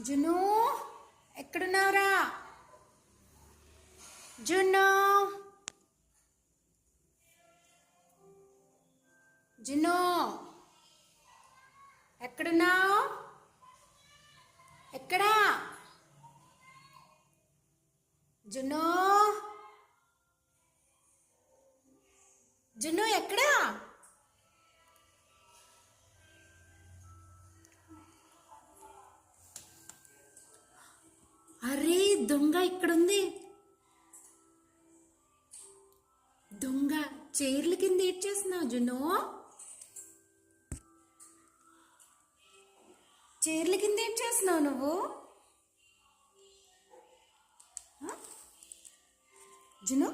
జున్ను ఎక్కడున్నావురా? జున్ను జున్ను ఎక్కడున్నావు? ఎక్కడా? జున్ను జున్ను ఎక్కడా? అరే దొంగ ఇక్కడుంది. దొంగ చైర్ల కింద ఏం చేస్తున్నావు జున్ను? చైర్ల కింద ఏం చేస్తున్నావు నువ్వు? జున్ను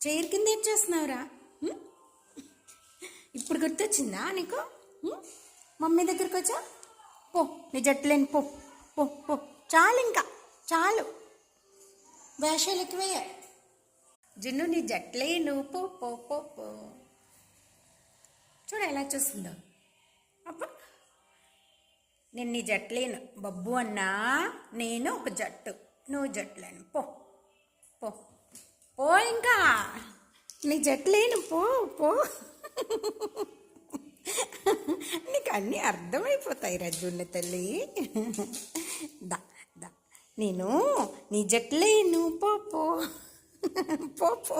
చైర్ కింద ఏం చేస్తున్నావురా? ఇప్పుడు గుర్తొచ్చిందా నీకు? మమ్మీ దగ్గరికి వచ్చా? పో, నీ జట్లేని పో పో పో. చాలు, ఇంకా చాలు, వేషాలు ఎక్కువయ్యా. జున్ను నీ జట్లే నువ్వు పో పో పో పో. చూడ ఎలా చూస్తుందో. అప్ప నేను నీ జట్లేను బబ్బు అన్నా, నేను ఒక జట్టు, నువ్వు జట్లేను. పో పో పో, ఇంకా నీ జట్లేను పో పో. నీకు అన్నీ అర్థమైపోతాయి రజున్న తల్లి. దా దా, నేను నీ జట్లేను పో పో పో పో.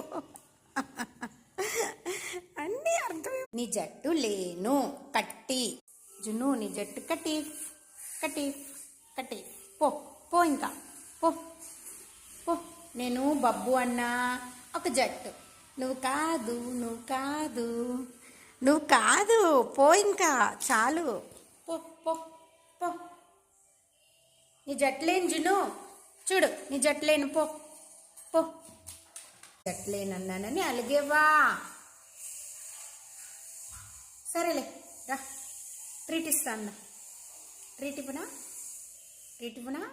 అన్నీ అర్థమై. నీ జట్టు లేను కట్టి. జున్ను నీ జట్టు కట్టి కట్టి కట్టి. పో పో, ఇంకా పో పో. నేను బబ్బు అన్నా, ఒక జట్టు, నువ్వు కాదు నువ్వు కాదు నువ్వు కాదు. పో, ఇంకా చాలు, పో పో పో. నీ జట్లేను జున్ను, చూడు నీ జట్లేను పో పో. జట్లేనన్నానని అలిగేవా? సరేలే రా, ట్రీట్ ఇస్తా అన్న. ట్రీట్ ఇవ్వనా?